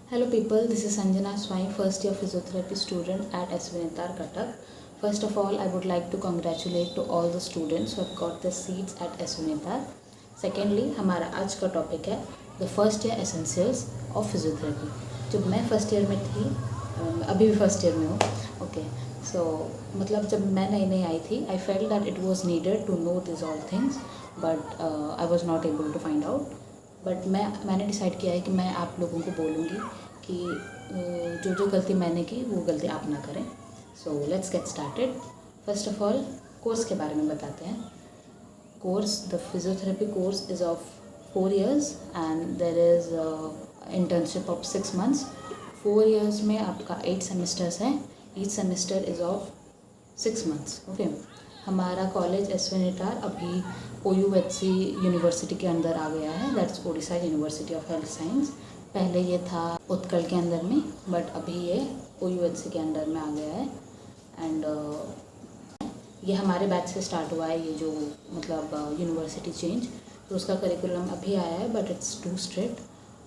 Hello people, this is Sanjana Swai, first year physiotherapy student at SVNetar Cuttack. First of all, I would like to congratulate to all the students who have got the seats at SVNetar. Secondly, हमारा आज का topic है the first year essentials of physiotherapy. जब मैं first year में थी, अभी भी फर्स्ट ईयर में हूँ. ओके, सो मतलब जब मैं नई नई आई थी, I felt that it was needed to know this all things, but I was not able to find out. But मैंने डिसाइड किया है कि मैं आप लोगों को बोलूँगी कि जो जो गलती मैंने की वो गलती आप ना करें. So let's get started. First of all course के बारे में बताते हैं. Course, the physiotherapy course is of 4 years and there is internship of 6 months. 4 years में आपका 8 सेमेस्टर्स हैं. Each semester is of 6 months. Okay, हमारा कॉलेज SVNetar अभी OUHC यूनिवर्सिटी के अंदर आ गया है. That's Odisha university of health science. पहले ये था उत्कल के अंदर में, बट अभी ये OUHC के अंदर में आ गया है. एंड ये हमारे बैच से स्टार्ट हुआ है, ये जो मतलब यूनिवर्सिटी चेंज. तो उसका करिकुलम अभी आया है, बट इट्स टू स्ट्रिक्ट.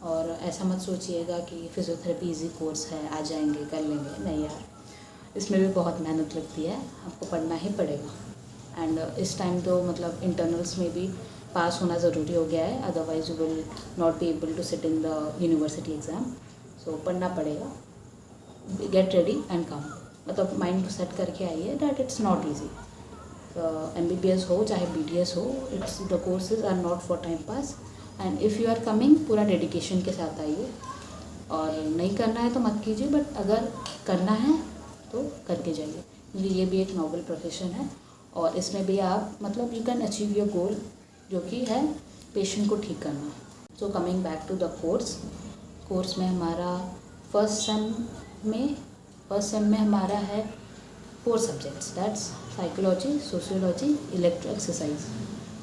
और ऐसा मत सोचिएगा कि फिजियोथेरेपी इजी कोर्स है, आ जाएंगे कर लेंगे. नहीं यार, इसमें भी बहुत मेहनत लगती है, आपको पढ़ना ही पड़ेगा. एंड इस टाइम तो मतलब इंटरनल्स में भी पास होना ज़रूरी हो गया है, otherwise you will not be able to sit in the university exam. So पढ़ना पड़ेगा. Get ready and come. मतलब माइंड को सेट करके आइए that it's not easy. MBBS हो चाहे BDS हो, it's the courses are not for time pass. And if you are coming, पूरा डेडिकेशन के साथ आइए. और नहीं करना है तो मत कीजिए, बट अगर करना है तो करके जाइए, क्योंकि ये भी एक नोबल प्रोफेशन है. और इसमें भी आप मतलब you can achieve your goal, जो कि है पेशेंट को ठीक करना. So coming back to the course में हमारा फर्स्ट सेम में हमारा है 4 subjects. That's psychology, sociology, electro exercise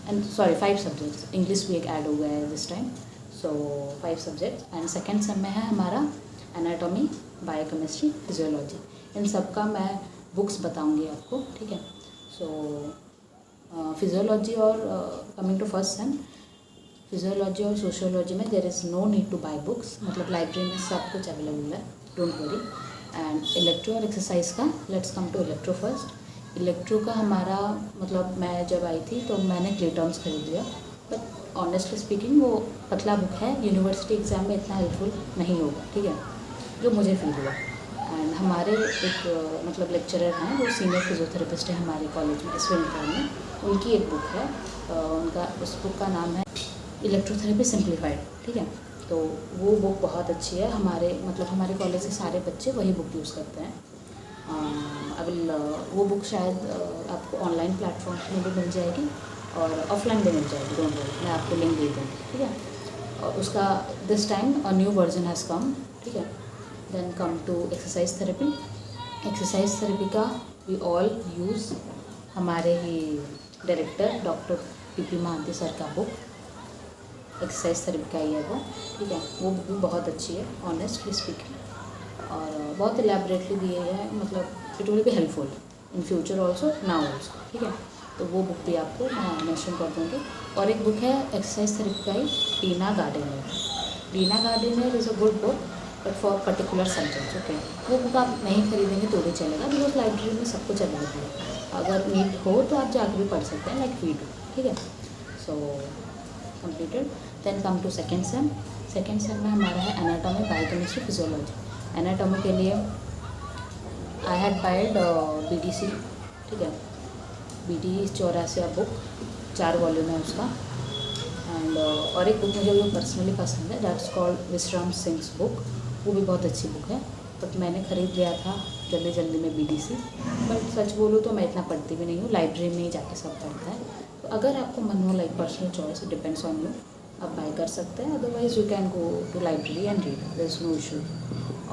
and 5 subjects. English भी एक ऐड हो गया है this time. So 5 subjects. And second sem में है हमारा एनाटॉमी, बायोकेमिस्ट्री, फिजियोलॉजी. इन सब का मैं बुक्स बताऊंगी आपको, ठीक है. सो फिजियोलॉजी और coming to first sem, physiology और सोशियोलॉजी में there is no need to buy books. मतलब लाइब्रेरी में सब कुछ अवेलेबल है, डोंट वरी. एंड इलेक्ट्रो और एक्सरसाइज का, let's come to electro first. Electro का हमारा मतलब मैं जब आई थी तो मैंने क्ले टर्म्स खरीद लिया, बट ऑनेस्टली स्पीकिंग वो पतला बुक है, यूनिवर्सिटी एग्ज़ाम में इतना हेल्पफुल नहीं होगा, ठीक है, जो मुझे फील हुआ. एंड हमारे एक मतलब लेक्चरर हैं, वो सीनियर फिजियोथेरेपिस्ट है हमारे कॉलेज में SVNetar में. उनकी एक बुक है, उनका उस बुक का नाम है इलेक्ट्रोथेरेपी सिंप्लीफाइड, ठीक है. तो वो बुक बहुत अच्छी है. हमारे कॉलेज के सारे बच्चे वही बुक यूज़ करते हैं. वो बुक शायद आपको ऑनलाइन प्लेटफॉर्म्स में भी मिल जाएगी और ऑफलाइन भी मिल जाएगी, डोंट वरी, मैं आपको लिंक दे दूँगी, ठीक है. और उसका this time a new version has come, ठीक है. Then come to exercise therapy. Exercise therapy का वी ऑल यूज़ हमारे ही director doctor PP Mohanty sir का बुक, एक्सरसाइज थेरेपी का ही है वो, ठीक है. वो बुक भी बहुत अच्छी है, ऑनेस्टली स्पीकिंग, और बहुत इलेबरेटली दी है. मतलब it will be helpful in future also, now also, ठीक है. तो वो बुक भी आपको मैं मेंशन कर दूँगी. और एक बुक है एक्सरसाइज थेरेपी का ही, Tina Gardiner is a good book, but for particular subjects, okay. वो बुक आप नहीं खरीदेंगे तो भी चलेगा, बिकॉज लाइब्रेरी में सब कुछ अवेलेबल है. अगर नीड हो तो आप जाकर भी पढ़ सकते हैं, लाइक वी डू, ठीक है. So completed. Then come to second sem में हमारा है एनाटॉमी, बायोकेमिस्ट्री, फिजियोलॉजी. एनाटॉमी के लिए आई हैड बाइड BDC, ठीक है. BD 84 बुक, 4 वॉल्यूम है उसका. एंड और एक बुक मुझे जो पर्सनली पसंद है, दैट्स कॉल्ड विश्राम सिंग्स बुक. वो भी बहुत अच्छी बुक है, बट मैंने ख़रीद लिया था जल्दी में BDC. बट सच बोलूँ तो मैं इतना पढ़ती भी नहीं हूँ, लाइब्रेरी में ही जाके सब पढ़ता है. तो अगर आपको मन हो, like personal choice, depends on you, आप बाय कर सकते हैं. Otherwise you can go to library and read, there is no issue.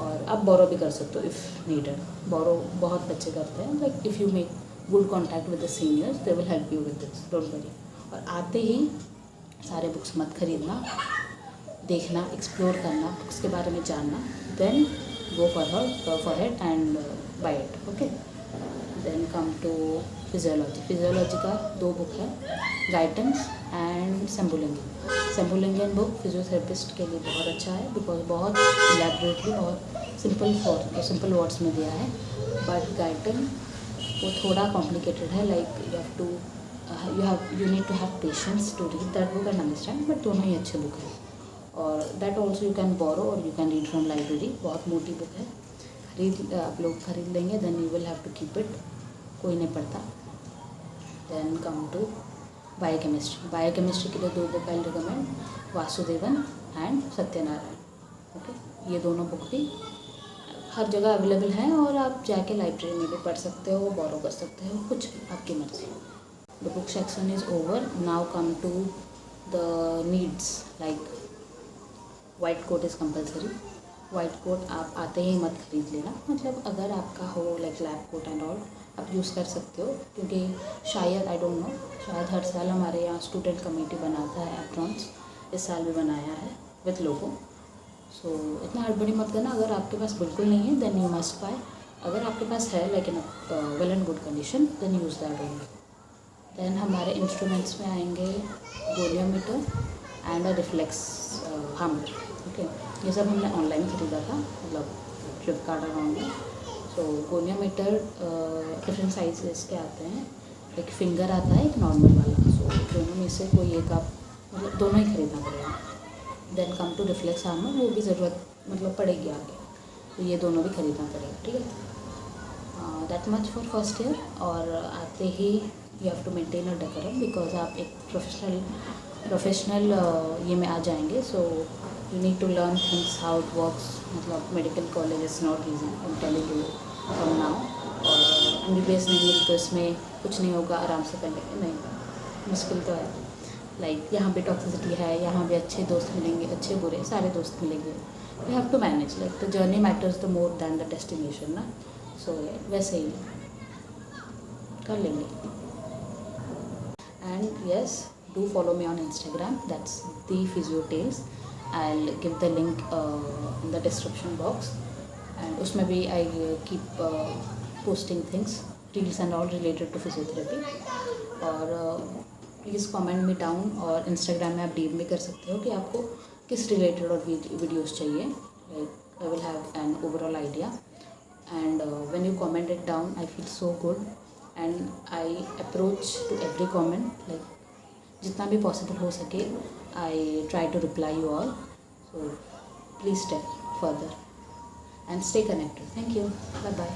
और आप बोरो भी कर सकते हो इफ़ नीडेड. बोरो बहुत बच्चे करते हैं, like if you make good contact with the seniors, they will help you with this, don't worry. और आते ही सारे बुक्स मत खरीदना, देखना, एक्सप्लोर करना, बुक्स के बारे में जानना, then go for it and buy it, okay. Then come to physiology का 2 बुक है, Guyton's and Sembulingam book physiotherapist के लिए बहुत अच्छा है, बिकॉज बहुत इलेबरेटली, बहुत सिंपल वर्ड्स में दिया है। बट गाइटन वो थोड़ा कॉम्प्लिकेटेड है, like you need to have patience to read that book and understand, but दोनों ही अच्छे बुक हैं। और that also you can borrow और you can read from library. बहुत मोटी बुक है, आप लोग खरीद लेंगे, then you will have to keep it, कोई नहीं पढ़ता। देन कम टू बायोकेमिस्ट्री के लिए 2 book I recommend, Vasudevan and Satyanarayan. Okay, ये दोनों बुक भी हर जगह अवेलेबल हैं और आप जाके लाइब्रेरी में भी पढ़ सकते हो, बोरो कर सकते हो, कुछ आपकी मर्ज़ी। The book section is over, now come to the needs, like white coat is compulsory. White coat आप आते ही मत खरीद लेना, मतलब अगर आपका हो like lab coat and all आप यूज़ कर सकते हो, क्योंकि शायद आई डोंट नो, शायद हर साल हमारे यहाँ स्टूडेंट कमेटी बनाता है एप्रॉन्स, इस साल भी बनाया है विथ लोगो। सो इतना हड़बड़ी मत करना, अगर आपके पास बिल्कुल नहीं है देन यू मस्ट बाय, अगर आपके पास है लेकिन well and good condition then use that only. Then हमारे इंस्ट्रूमेंट्स में आएंगे goniometer and a reflex hammer. Okay, ये सब हमने ऑनलाइन ख़रीदा था, मतलब फ्लिपकार्ट और online. So goniometer different sizes के आते हैं, एक फिंगर आता है, एक नॉर्मल वाला। सो दोनों में से कोई एक आप, मतलब दोनों ही खरीदना पड़ेगा। Then come to reflex hammer, वो भी ज़रूरत मतलब पड़ेगी आगे, तो ये दोनों भी खरीदना पड़ेगा, ठीक है। That much for first year. और आते ही you have to maintain a decorum, because आप एक प्रोफेशनल ये में आ जाएंगे। So you need to learn things how it works, मतलब medical college is not easy, I am telling you from now. और MBBS नहीं है तो इसमें कुछ नहीं होगा, आराम से कर लेंगे, नहीं मुश्किल तो है। लाइक यहाँ भी टॉक्सिसिटी है, यहाँ भी अच्छे दोस्त मिलेंगे, अच्छे बुरे सारे दोस्त मिलेंगे, you have to manage, like the journey matters the more than the destination ना। सो वैसे ही कर लेंगे। And yes, do follow me on Instagram, that's the physio tales, I'll give the link in the description box, and उसमें भी I keep posting things, reels and all related to physiotherapy। और please comment me down, और Instagram में आप DM भी कर सकते हो कि आपको किस रिलेटेड और वीडियोज़ चाहिए, like I will have an overall idea. And when you comment it down I feel so good, and I approach to every comment, like जितना भी पॉसिबल हो सके I try to reply you all. So please tell further and stay connected. Thank you, bye bye.